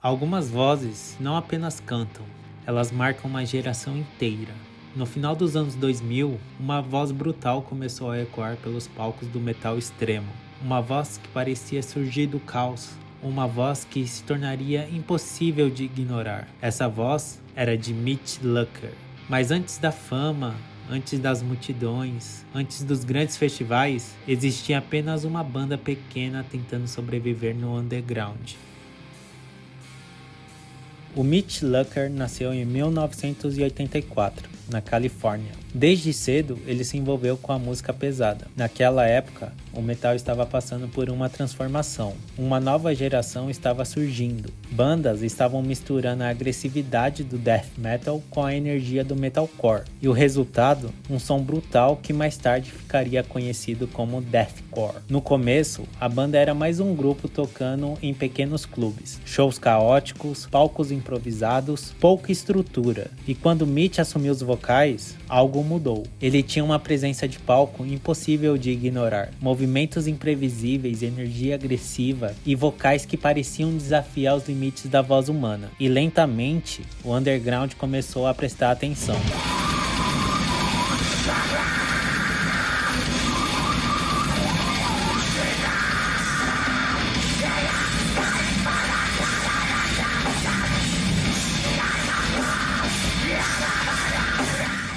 Algumas vozes não apenas cantam, elas marcam uma geração inteira. No final dos anos 2000, uma voz brutal começou a ecoar pelos palcos do metal extremo. Uma voz que parecia surgir do caos, uma voz que se tornaria impossível de ignorar. Essa voz era de Mitch Lucker. Mas antes da fama, antes das multidões, antes dos grandes festivais, existia apenas uma banda pequena tentando sobreviver no underground. O Mitch Lucker nasceu em 1984, na Califórnia. Desde cedo, ele se envolveu com a música pesada. Naquela época, o metal estava passando por uma transformação. Uma nova geração estava surgindo. Bandas estavam misturando a agressividade do death metal com a energia do metalcore. E o resultado, um som brutal que mais tarde ficaria conhecido como deathcore. No começo, a banda era mais um grupo tocando em pequenos clubes. Shows caóticos, palcos improvisados, pouca estrutura. E quando Mitch assumiu os vocais, algo mudou. Ele tinha uma presença de palco impossível de ignorar. Movimentos imprevisíveis, energia agressiva e vocais que pareciam desafiar os limites da voz humana. E lentamente, o underground começou a prestar atenção.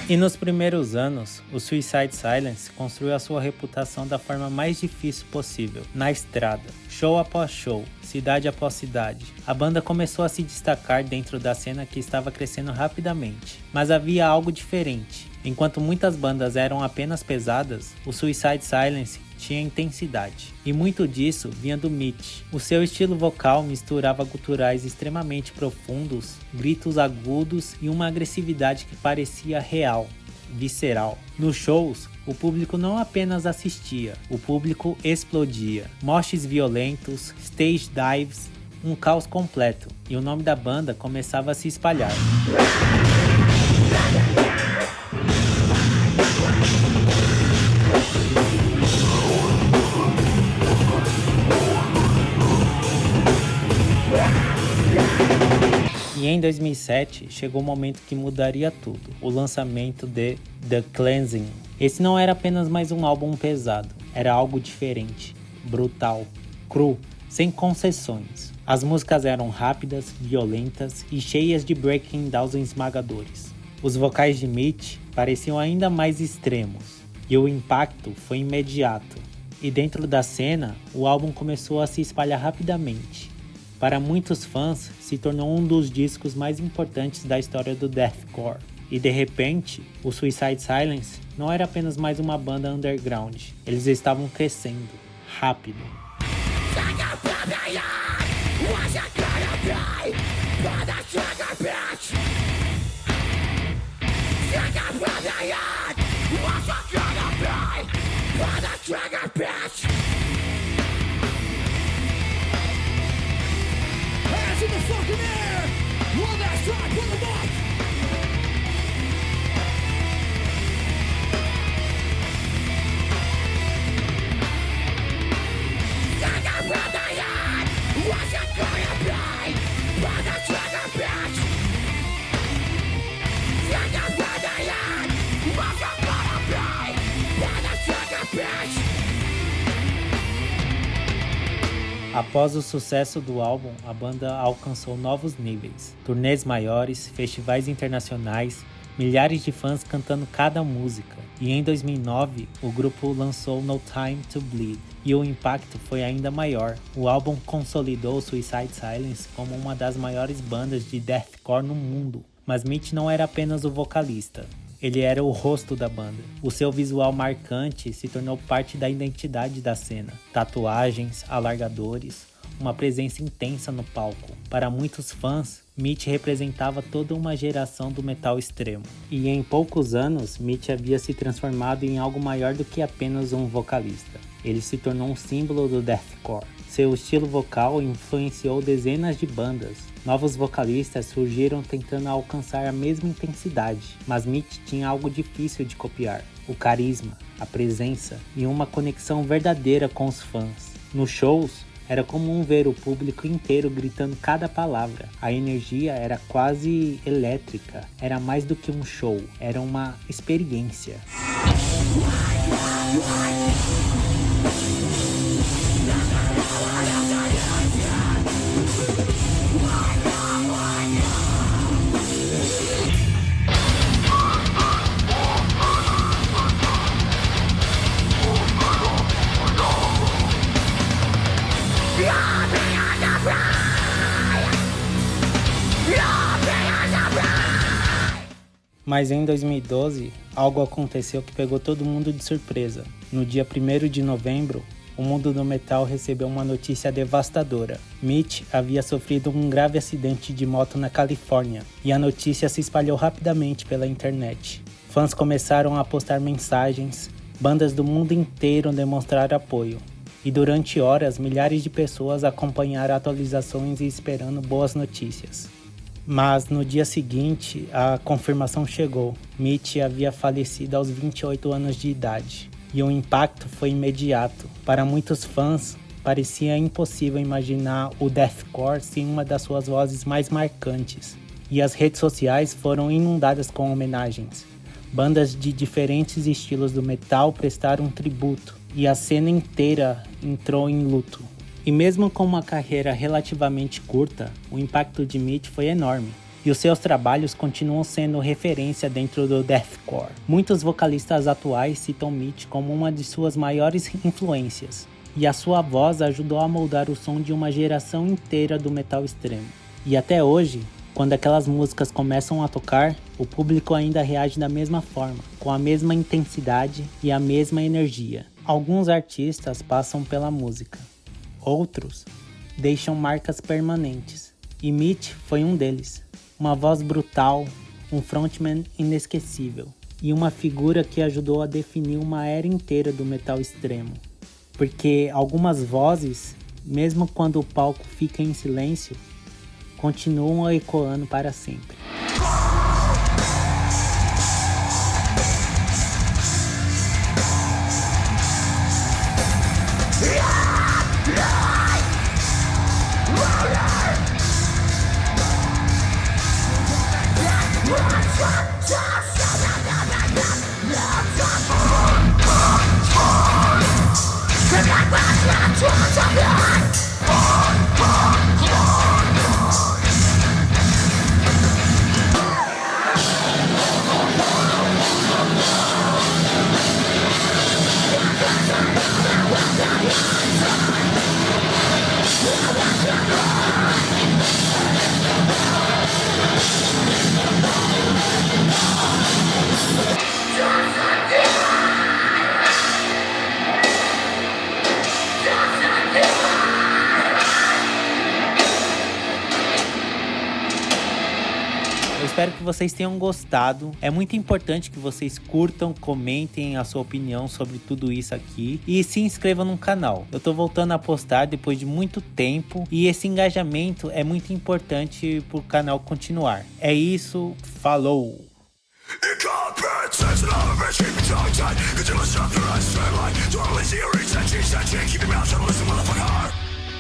E nos primeiros anos, o Suicide Silence construiu a sua reputação da forma mais difícil possível, na estrada. Show após show, cidade após cidade. A banda começou a se destacar dentro da cena que estava crescendo rapidamente. Mas havia algo diferente. Enquanto muitas bandas eram apenas pesadas, o Suicide Silence tinha intensidade. E muito disso vinha do Mitch. O seu estilo vocal misturava guturais extremamente profundos, gritos agudos e uma agressividade que parecia real, visceral. Nos shows, o público não apenas assistia, o público explodia. Moshes violentos, stage dives, um caos completo. E o nome da banda começava a se espalhar. E em 2007, chegou o momento que mudaria tudo, o lançamento de The Cleansing. Esse não era apenas mais um álbum pesado, era algo diferente, brutal, cru, sem concessões. As músicas eram rápidas, violentas e cheias de breaking downs esmagadores. Os vocais de Mitch pareciam ainda mais extremos, e o impacto foi imediato. E dentro da cena, o álbum começou a se espalhar rapidamente. Para muitos fãs, se tornou um dos discos mais importantes da história do deathcore. E de repente, o Suicide Silence não era apenas mais uma banda underground. Eles estavam crescendo, rápido. Hands in the fucking air! One last time, put them up! Stand up from the yard! What's it gonna be? Pull the trigger, bitch! Stand up from the yard! What's it gonna be? Pull the trigger, bitch! Após o sucesso do álbum, a banda alcançou novos níveis. Turnês maiores, festivais internacionais, milhares de fãs cantando cada música. E em 2009, o grupo lançou No Time to Bleed. E o impacto foi ainda maior. O álbum consolidou Suicide Silence como uma das maiores bandas de deathcore no mundo. Mas Mitch não era apenas o vocalista. Ele era o rosto da banda. O seu visual marcante se tornou parte da identidade da cena. Tatuagens, alargadores, uma presença intensa no palco. Para muitos fãs, Mitch representava toda uma geração do metal extremo. E em poucos anos, Mitch havia se transformado em algo maior do que apenas um vocalista. Ele se tornou um símbolo do deathcore. Seu estilo vocal influenciou dezenas de bandas. Novos vocalistas surgiram tentando alcançar a mesma intensidade, mas Mitch tinha algo difícil de copiar: o carisma, a presença e uma conexão verdadeira com os fãs. Nos shows, Era comum ver o público inteiro gritando cada palavra. A energia era quase elétrica. Era mais do que um show, era uma experiência. Mas em 2012, algo aconteceu que pegou todo mundo de surpresa. No dia 1º de novembro, o mundo do metal recebeu uma notícia devastadora. Mitch havia sofrido um grave acidente de moto na Califórnia, e a notícia se espalhou rapidamente pela internet. Fãs começaram a postar mensagens, bandas do mundo inteiro demonstraram apoio. E durante horas, milhares de pessoas acompanharam atualizações e esperando boas notícias. Mas no dia seguinte, a confirmação chegou. Mitch havia falecido aos 28 anos de idade. E o impacto foi imediato. Para muitos fãs, parecia impossível imaginar o deathcore sem uma das suas vozes mais marcantes. E as redes sociais foram inundadas com homenagens. Bandas de diferentes estilos do metal prestaram tributo. E a cena inteira entrou em luto. E mesmo com uma carreira relativamente curta, o impacto de Mitch foi enorme. E os seus trabalhos continuam sendo referência dentro do deathcore. Muitos vocalistas atuais citam Mitch como uma de suas maiores influências. E a sua voz ajudou a moldar o som de uma geração inteira do metal extremo. E até hoje, quando aquelas músicas começam a tocar, o público ainda reage da mesma forma, com a mesma intensidade e a mesma energia. Alguns artistas passam pela música. Outros deixam marcas permanentes, e Mitch foi um deles. Uma voz brutal, um frontman inesquecível, e uma figura que ajudou a definir uma era inteira do metal extremo. Porque algumas vozes, mesmo quando o palco fica em silêncio, continuam ecoando para sempre. Espero que vocês tenham gostado. É muito importante que vocês curtam, comentem a sua opinião sobre tudo isso aqui e se inscrevam no canal. Eu tô voltando a postar depois de muito tempo e esse engajamento é muito importante pro canal continuar. É isso, falou! Keep your mouth shut, listen, motherfucker.